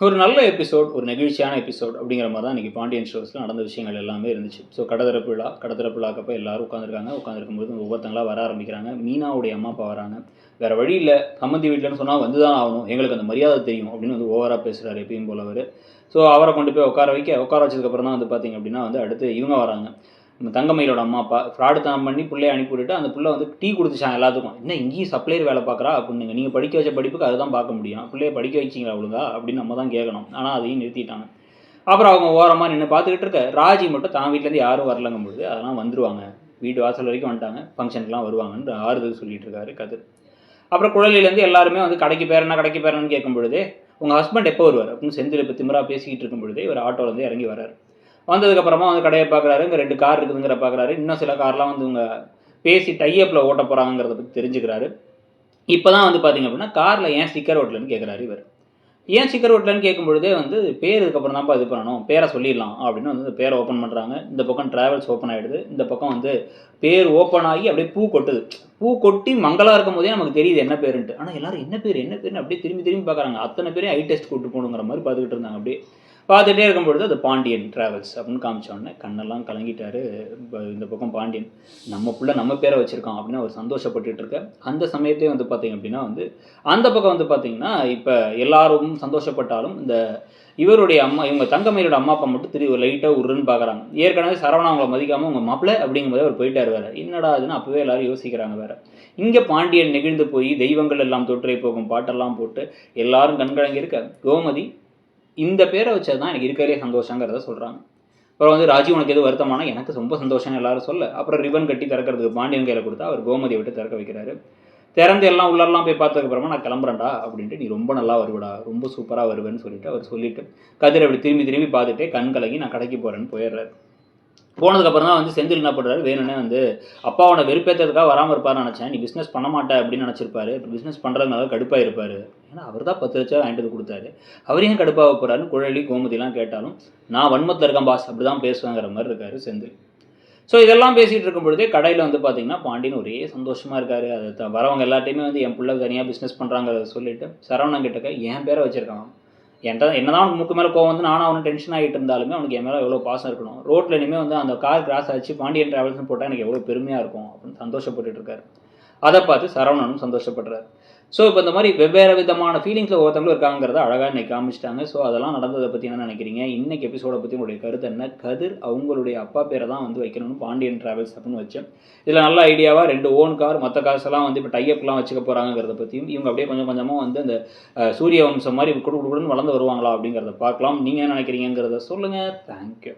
ஒரு நல்ல எபிசோட், ஒரு நெகிழ்ச்சியான எபிசோட் அப்படிங்கிற மாதிரி தான் இன்றைக்கி பாண்டியன் ஸ்டோர்ஸில் நடந்த விஷயங்கள் எல்லாமே இருந்துச்சு. ஸோ கடை திறப்பு விழாக்கப்போ எல்லோரும் உட்காந்துருக்கும்போது ஒவ்வொருத்தங்களா வர ஆரம்பிக்கிறாங்க. மீனாவுடைய அம்மா அப்பா வராங்க. வேறு வழி இல்லை, சம்மந்தி வீட்டில்னு சொன்னால் வந்து தான் ஆகணும், எங்களுக்கு அந்த மரியாதை தெரியும் அப்படின்னு வந்து ஓவராக பேசுகிறாரு எப்பயும் போல அவர். ஸோ அவரை கொண்டு போய் உட்கார வச்சதுக்கப்புறம் தான் வந்து பார்த்திங்க அப்படின்னா வந்து அடுத்து இவங்க வராங்க. நம்ம தங்கமயிலோட அம்மா அப்பா ஃப்ராடு தனம் பண்ணி பிள்ளையை அனுப்பி விட்டுட்டு அந்த பிள்ளை வந்து டீ குடிச்சான் எல்லாத்துக்கும். என்ன இங்கேயும் சப்ளையர் வேலை பார்க்குறா அப்படின்னுங்க, நீங்கள் படிக்க வச்ச படிப்புக்கு அதுதான் பார்க்க முடியும், பிள்ளையை படிக்க வச்சிங்களா ஒழுங்கா அப்படின்னு நம்ம தான் கேட்கணும். ஆனால் அதையும் நிறுத்திட்டாங்க. அப்புறம் அவங்க ஓரமாக நின்று பார்த்துக்கிட்டு இருக்க ராஜி மட்டும் தான் வீட்டிலேருந்து யாரும் வரலங்கும் பொழுது அதெல்லாம் வந்துருவாங்க, வீட்டு வாசல் வரைக்கும் வந்துட்டாங்க, ஃபங்க்ஷனுக்குலாம் வருவாங்கன்னு ஆறுதல் சொல்லிட்டு இருக்காரு கதிர். அப்புறம் குழலிலேருந்து எல்லாருமே வந்து கடைக்கு பேரன்னு கேட்கும் பொழுதே உங்கள் ஹஸ்பண்ட் எப்போ வருவார் அப்படின்னு செந்தில் இப்போ திமிரா பேசிக்கிட்டு இருக்கும் பொழுதே இவர் ஆட்டோலேருந்து இறங்கி வராரு. வந்ததுக்கப்புறமா வந்து கடையை பார்க்குறாரு, இங்கே 2 கார் இருக்குதுங்கிற பார்க்குறாரு. இன்னும் சில கார்லாம் வந்து இவங்க பேசி டைஅப்பில் ஓட்ட போகிறாங்கிறத பற்றி தெரிஞ்சுக்கிறாரு. இப்போ தான் வந்து பார்த்திங்க அப்படின்னா காரில் ஏன் ஸ்டிக்கர் ஓட்டலன்னு கேட்குறாரு இவர். ஏன் ஸ்டிக்கர் ஓட்டலன்னு கேட்கும்பொழுதே வந்து பேர் இதுக்கப்புறம் தான்ப்பா இது பண்ணணும், பேரை சொல்லிடலாம் அப்படின்னு வந்து பேரை ஓப்பன் பண்ணுறாங்க. இந்த பக்கம் ட்ராவல்ஸ் ஓப்பன் ஆகிடுது, இந்த பக்கம் வந்து பேர் ஓப்பன் ஆகி அப்படியே பூ கொட்டுது. பூ கொட்டி மங்களாக இருக்கும் போதே நமக்கு தெரியுது என்ன பேருன்ட்டு. ஆனால் எல்லோரும் என்ன பேருன்னு அப்படியே திரும்பி பார்க்குறாங்க. அத்தனை பேரையும் ஐ டெஸ்ட் கூப்பிட்டு போகணுங்கிற மாதிரி பார்த்துக்கிட்டு இருந்தாங்க. அப்படியே பார்த்துட்டே இருக்கும்பொழுது அது பாண்டியன் ட்ராவல்ஸ் அப்படின்னு காமிச்சோடனே கண்ணெல்லாம் கலங்கிட்டாரு. இந்த பக்கம் பாண்டியன் நம்ம பிள்ளை நம்ம பேரை வச்சுருக்கான் அப்படின்னு அவர் சந்தோஷப்பட்டுட்டு இருக்க அந்த சமயத்தையும் வந்து பார்த்திங்க அப்படின்னா வந்து அந்த பக்கம் வந்து பார்த்திங்கன்னா இப்போ எல்லாரும் சந்தோஷப்பட்டாலும் இந்த இவருடைய அம்மா, இவங்க தங்கமயிலோட அம்மா அப்பா மட்டும் லைட்டாக உருன்னு பார்க்குறாங்க. ஏற்கனவே சரவணா அவங்கள மதிக்காமல் உங்கள் மாப்பிள்ளை அப்படிங்கும்போது அவர் போயிட்டார் வேறு. என்னடா அதுன்னு அப்போவே எல்லோரும் யோசிக்கிறாங்க வேறு. இங்கே பாண்டியன் நெகிழ்ந்து போய் தெய்வங்கள் எல்லாம் தொற்றை போகும் பாட்டெல்லாம் போட்டு எல்லாரும் கண்கலங்கி இருக்க கோமதி இந்த பேரை வச்சது தான் எனக்கு இருக்கிறதே சந்தோஷங்கிறத சொல்கிறாங்க. அப்புறம் வந்து ராஜி உனக்கு எதுவும் வருத்தமான, எனக்கு ரொம்ப சந்தோஷம்னு எல்லாரும் சொல்ல அப்புறம் ரிபன் கட்டி திறக்கிறதுக்கு பாண்டியன் கையில் கொடுத்தா அவர் கோமதியை விட்டு திறக்க வைக்கிறாரு. திறந்து எல்லாம் உள்ளெல்லாம் போய் பார்த்ததுக்கப்புறமா நான் கிளம்புறேன்டா அப்படின்ட்டு, நீ ரொம்ப நல்லா வருவடா, ரொம்ப சூப்பராக வருவேன்னு சொல்லிட்டு அவர் சொல்லிவிட்டு கதிர் அப்படி திரும்பி பார்த்துட்டே கண் கலங்கி நான் கடைக்கு போகிறேன்னு போயிடுறாரு. போனதுக்கப்புறம் தான் வந்து செந்தில் என்ன பண்ணுறாரு, வேணும்னே வந்து அப்பாவோட வெறுப்பேற்றதுக்காக வராமல் இருப்பார்னு நினச்சேன், நீ பிஸ்னஸ் பண்ண மாட்டேன் அப்படின்னு நினச்சிருப்பாரு, இப்போ பிஸ்னஸ் பண்ணுறதுனால கடுப்பாக இருப்பார், ஏன்னா அவர் தான் 10 லட்சம் வாங்கிட்டு கொடுத்தாரு, அவரையும் கடுப்பாக போகிறாருன்னு குழலி கோமதிலாம் கேட்டாலும் நான் வன்மத்தில் இருக்கேன் பாஸ் அப்படி தான் பேசுவேங்கிற மாதிரி இருக்கார் செந்தில். ஸோ இதெல்லாம் பேசிகிட்டு இருக்கும் பொழுதே கடையில் வந்து பார்த்திங்கன்னா பாண்டியன் ஒரே சந்தோஷமாக இருக்கார். அதை வரவங்க எல்லாட்டையுமே வந்து என் பிள்ளை தனியாக பிஸ்னஸ் பண்ணுறாங்கிறத சொல்லிவிட்டு சரவணன் கிட்டக்க என் பேரை வச்சுருக்கான், என்கிட்ட என்னதான் அவனுக்கு முக்கு மேலே கோவம் வந்து நானும் அவனுக்கு டென்ஷன் ஆகிட்டு இருந்தாலுமே அவனுக்கு என் மேலே எவ்வளோ பாசம் இருக்கணும், ரோட்டில் இனிமேல் வந்து அந்த கார் கிராஸ் ஆச்சு பாண்டியன் ட்ராவல்ஸ்னு போட்டால் எனக்கு எவ்வளோ பெருமையாக இருக்கும் அப்படின்னு சந்தோஷப்பட்டுட்டு இருக்காரு. அதை பார்த்து சரவணனும் சந்தோஷப்படுறாரு. ஸோ இப்போ இந்த மாதிரி வெவ்வேறு விதமான ஃபீலிங்ஸில் ஒவ்வொருத்தவங்களும் இருக்காங்கிறத அழகாக இன்றைக்கி காமிச்சிட்டாங்க. ஸோ அதெல்லாம் நடந்ததை பற்றி என்ன நினைக்கிறீங்க, இன்றைக்கி எபிசோடை பற்றி உங்களுடைய கருத்து என்ன? கதிர் அவங்களுடைய அப்பா பேரை தான் வந்து வைக்கணும்னு பாண்டியன் ட்ராவல்ஸ் அப்படின்னு வச்சேன். இதில் நல்ல ஐடியாவாக 2 ஓன் கார் மற்ற கார்ஸ் எல்லாம் வந்து இப்போ டைஅப்லாம் வச்சுக்க போகிறாங்கிறத பற்றியும் இவங்க அப்படியே கொஞ்சம் கொஞ்சமாக வந்து அந்த சூரிய வம்சம் மாதிரி குடுன்னு வளர்ந்து வருவாங்களா அப்படிங்கிறத பார்க்கலாம். நீங்கள் என்ன நினைக்கிறீங்கிறத சொல்லுங்கள். தேங்க்யூ.